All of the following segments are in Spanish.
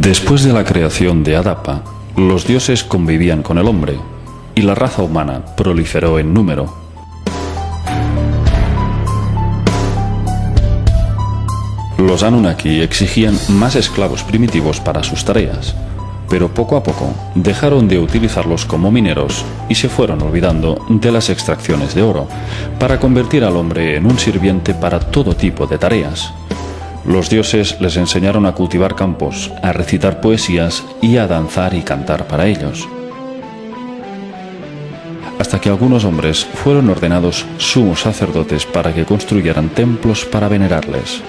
Después de la creación de Adapa, los dioses convivían con el hombre y la raza humana proliferó en número. Los Anunnaki exigían más esclavos primitivos para sus tareas, pero poco a poco dejaron de utilizarlos como mineros y se fueron olvidando de las extracciones de oro para convertir al hombre en un sirviente para todo tipo de tareas. Los dioses les enseñaron a cultivar campos, a recitar poesías y a danzar y cantar para ellos, hasta que algunos hombres fueron ordenados sumos sacerdotes para que construyeran templos para venerarles.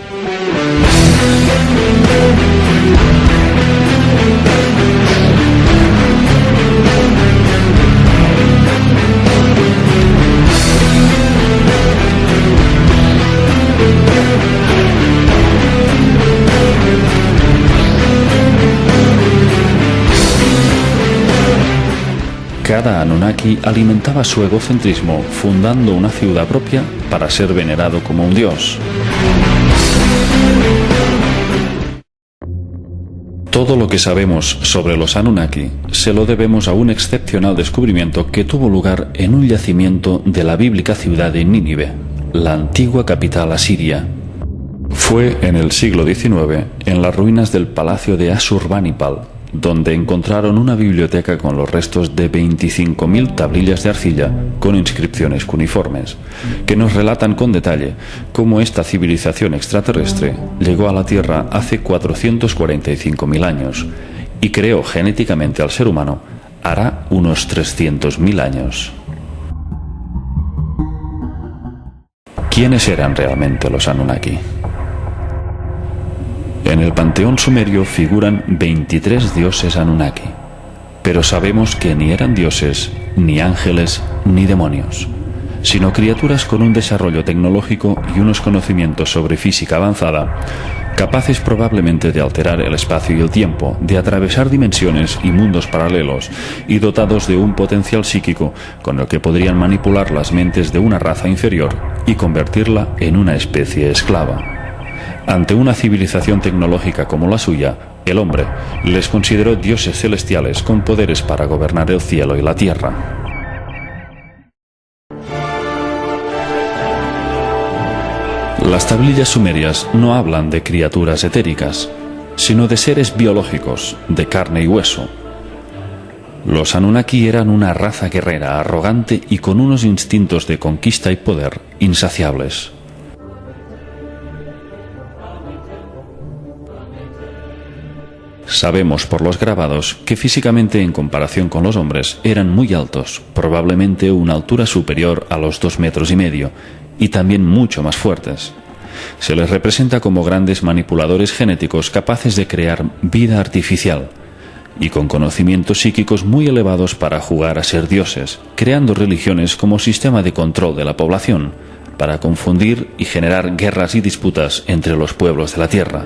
Cada Anunnaki alimentaba su egocentrismo fundando una ciudad propia para ser venerado como un dios. Todo lo que sabemos sobre los Anunnaki se lo debemos a un excepcional descubrimiento que tuvo lugar en un yacimiento de la bíblica ciudad de Nínive, la antigua capital asiria. Fue en el siglo XIX, en las ruinas del palacio de Asurbanipal, donde encontraron una biblioteca con los restos de 25.000 tablillas de arcilla con inscripciones cuneiformes, que nos relatan con detalle cómo esta civilización extraterrestre llegó a la Tierra hace 445.000 años y creó genéticamente al ser humano hará unos 300.000 años. ¿Quiénes eran realmente los Anunnaki? En el panteón sumerio figuran 23 dioses Anunnaki, pero sabemos que ni eran dioses, ni ángeles, ni demonios, sino criaturas con un desarrollo tecnológico y unos conocimientos sobre física avanzada, capaces probablemente de alterar el espacio y el tiempo, de atravesar dimensiones y mundos paralelos, y dotados de un potencial psíquico con el que podrían manipular las mentes de una raza inferior y convertirla en una especie esclava. Ante una civilización tecnológica como la suya, el hombre les consideró dioses celestiales con poderes para gobernar el cielo y la tierra. Las tablillas sumerias no hablan de criaturas etéricas, sino de seres biológicos, de carne y hueso. Los Anunnaki eran una raza guerrera, arrogante y con unos instintos de conquista y poder insaciables. Sabemos por los grabados que físicamente en comparación con los hombres eran muy altos, probablemente una altura superior a los 2,5 metros, y también mucho más fuertes. Se les representa como grandes manipuladores genéticos capaces de crear vida artificial y con conocimientos psíquicos muy elevados para jugar a ser dioses, creando religiones como sistema de control de la población, para confundir y generar guerras y disputas entre los pueblos de la Tierra.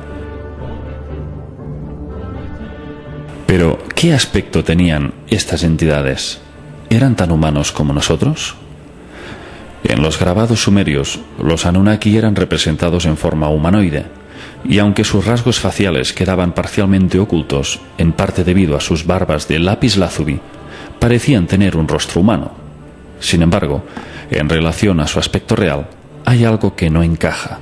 Pero, ¿qué aspecto tenían estas entidades? ¿Eran tan humanos como nosotros? En los grabados sumerios, los Anunnaki eran representados en forma humanoide, y aunque sus rasgos faciales quedaban parcialmente ocultos, en parte debido a sus barbas de lápiz lazuli, parecían tener un rostro humano. Sin embargo, en relación a su aspecto real, hay algo que no encaja.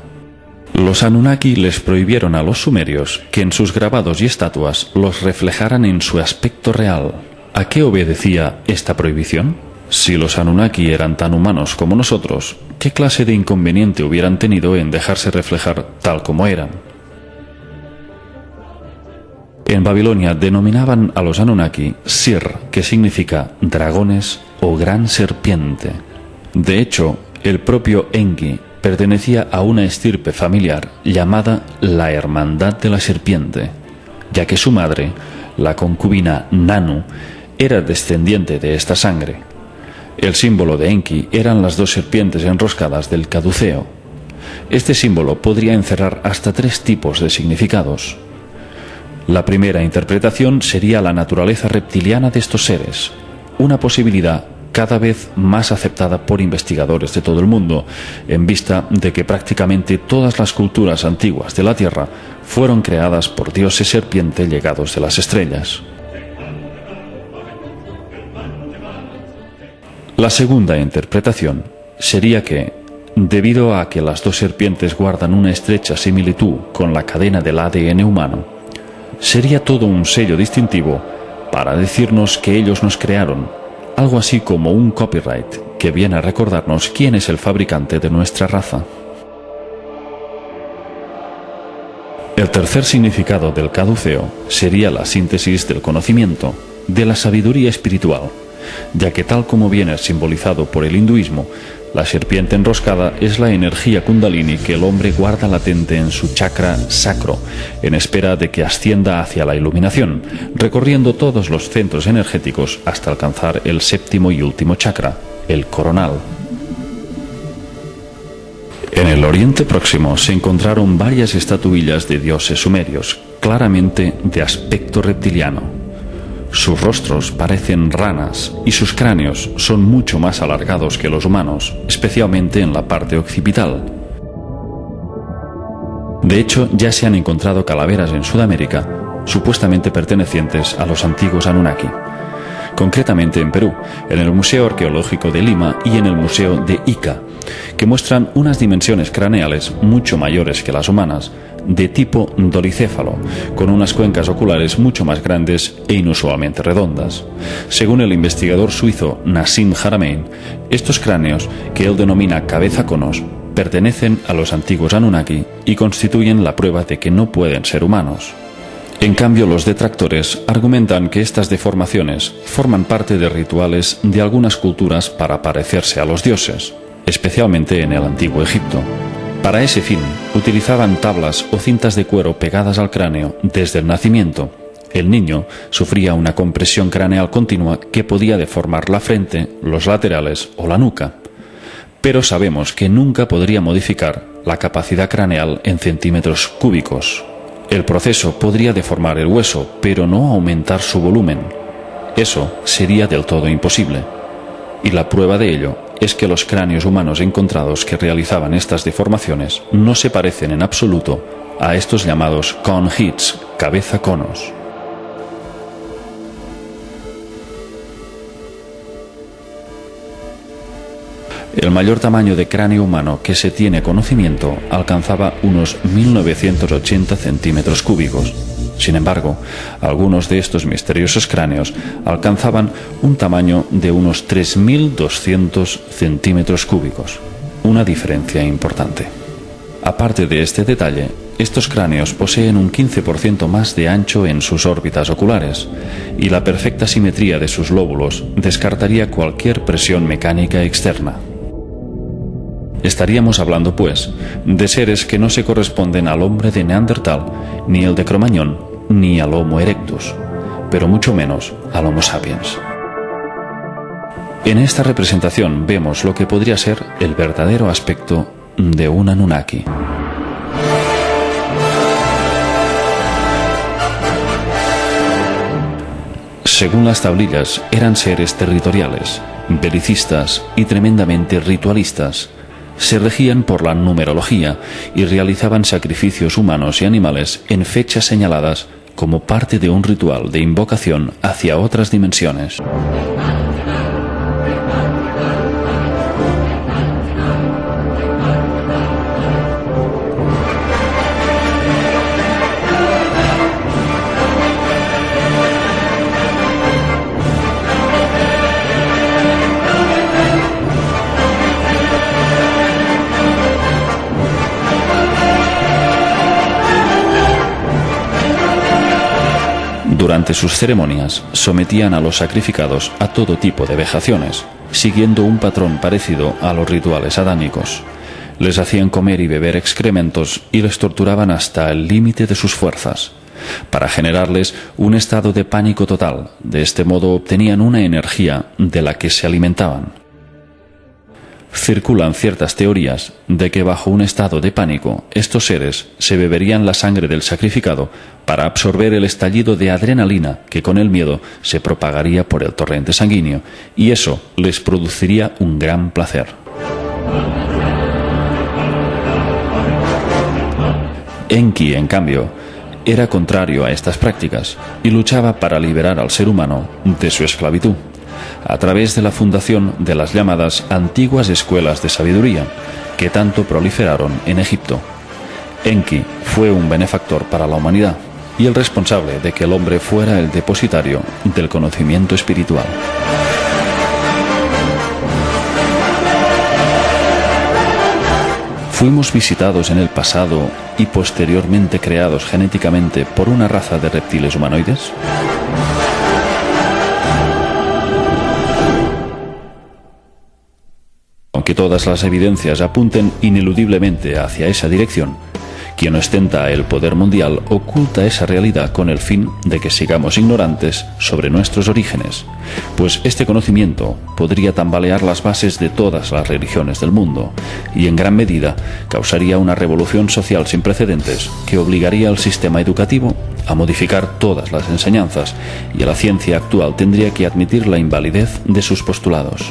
Los Anunnaki les prohibieron a los sumerios que en sus grabados y estatuas los reflejaran en su aspecto real. ¿A qué obedecía esta prohibición? Si los Anunnaki eran tan humanos como nosotros, ¿qué clase de inconveniente hubieran tenido en dejarse reflejar tal como eran? En Babilonia denominaban a los Anunnaki Sir, que significa dragones o gran serpiente. De hecho, el propio Enki pertenecía a una estirpe familiar llamada la Hermandad de la Serpiente, ya que su madre, la concubina Nanu, era descendiente de esta sangre. El símbolo de Enki eran las 2 serpientes enroscadas del caduceo. Este símbolo podría encerrar hasta 3 tipos de significados. La primera interpretación sería la naturaleza reptiliana de estos seres. Una posibilidad cada vez más aceptada por investigadores de todo el mundo, en vista de que prácticamente todas las culturas antiguas de la Tierra fueron creadas por dioses serpiente llegados de las estrellas. La segunda interpretación sería que, debido a que las dos serpientes guardan una estrecha similitud con la cadena del ADN humano, sería todo un sello distintivo para decirnos que ellos nos crearon, algo así como un copyright que viene a recordarnos quién es el fabricante de nuestra raza. El tercer significado del caduceo sería la síntesis del conocimiento, de la sabiduría espiritual, ya que tal como viene simbolizado por el hinduismo, la serpiente enroscada es la energía kundalini que el hombre guarda latente en su chakra sacro, en espera de que ascienda hacia la iluminación, recorriendo todos los centros energéticos hasta alcanzar el séptimo y último chakra, el coronal. En el Oriente Próximo se encontraron varias estatuillas de dioses sumerios, claramente de aspecto reptiliano. Sus rostros parecen ranas y sus cráneos son mucho más alargados que los humanos, especialmente en la parte occipital. De hecho, ya se han encontrado calaveras en Sudamérica, supuestamente pertenecientes a los antiguos Anunnaki. Concretamente en Perú, en el Museo Arqueológico de Lima y en el Museo de Ica, que muestran unas dimensiones craneales mucho mayores que las humanas, de tipo dolicéfalo, con unas cuencas oculares mucho más grandes e inusualmente redondas. Según el investigador suizo Nassim Haramein, estos cráneos, que él denomina cabeza conos, pertenecen a los antiguos Anunnaki y constituyen la prueba de que no pueden ser humanos. En cambio, los detractores argumentan que estas deformaciones forman parte de rituales de algunas culturas para parecerse a los dioses, especialmente en el antiguo Egipto. Para ese fin, utilizaban tablas o cintas de cuero pegadas al cráneo desde el nacimiento. El niño sufría una compresión craneal continua que podía deformar la frente, los laterales o la nuca. Pero sabemos que nunca podría modificar la capacidad craneal en centímetros cúbicos. El proceso podría deformar el hueso, pero no aumentar su volumen. Eso sería del todo imposible. Y la prueba de ello es que los cráneos humanos encontrados que realizaban estas deformaciones no se parecen en absoluto a estos llamados cone heads, cabeza conos. El mayor tamaño de cráneo humano que se tiene conocimiento alcanzaba unos 1980 centímetros cúbicos. Sin embargo, algunos de estos misteriosos cráneos alcanzaban un tamaño de unos 3.200 centímetros cúbicos, una diferencia importante. Aparte de este detalle, estos cráneos poseen un 15% más de ancho en sus órbitas oculares, y la perfecta simetría de sus lóbulos descartaría cualquier presión mecánica externa. Estaríamos hablando, pues, de seres que no se corresponden al hombre de Neandertal, ni el de Cro-Magnon, ni al Homo erectus, pero mucho menos al Homo sapiens. En esta representación vemos lo que podría ser el verdadero aspecto de un Anunnaki. Según las tablillas, eran seres territoriales, belicistas y tremendamente ritualistas. Se regían por la numerología y realizaban sacrificios humanos y animales en fechas señaladas como parte de un ritual de invocación hacia otras dimensiones. Durante sus ceremonias, sometían a los sacrificados a todo tipo de vejaciones, siguiendo un patrón parecido a los rituales adámicos. Les hacían comer y beber excrementos y les torturaban hasta el límite de sus fuerzas, para generarles un estado de pánico total. De este modo obtenían una energía de la que se alimentaban. Circulan ciertas teorías de que bajo un estado de pánico estos seres se beberían la sangre del sacrificado para absorber el estallido de adrenalina que con el miedo se propagaría por el torrente sanguíneo, y eso les produciría un gran placer. Enki, en cambio, era contrario a estas prácticas y luchaba para liberar al ser humano de su esclavitud, a través de la fundación de las llamadas antiguas escuelas de sabiduría, que tanto proliferaron en Egipto. Enki fue un benefactor para la humanidad y el responsable de que el hombre fuera el depositario del conocimiento espiritual. ¿Fuimos visitados en el pasado y posteriormente creados genéticamente por una raza de reptiles humanoides? Aunque todas las evidencias apunten ineludiblemente hacia esa dirección, quien ostenta el poder mundial oculta esa realidad con el fin de que sigamos ignorantes sobre nuestros orígenes, pues este conocimiento podría tambalear las bases de todas las religiones del mundo y en gran medida causaría una revolución social sin precedentes que obligaría al sistema educativo a modificar todas las enseñanzas, y la ciencia actual tendría que admitir la invalidez de sus postulados.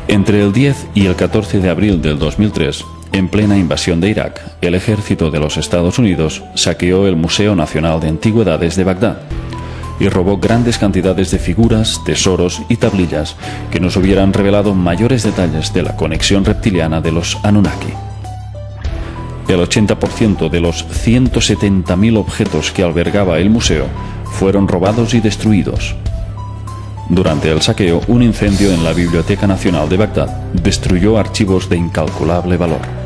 Entre el 10 y el 14 de abril del 2003, en plena invasión de Irak, el ejército de los Estados Unidos saqueó el Museo Nacional de Antigüedades de Bagdad y robó grandes cantidades de figuras, tesoros y tablillas que nos hubieran revelado mayores detalles de la conexión reptiliana de los Anunnaki. El 80% de los 170.000 objetos que albergaba el museo fueron robados y destruidos. Durante el saqueo, un incendio en la Biblioteca Nacional de Bagdad destruyó archivos de incalculable valor.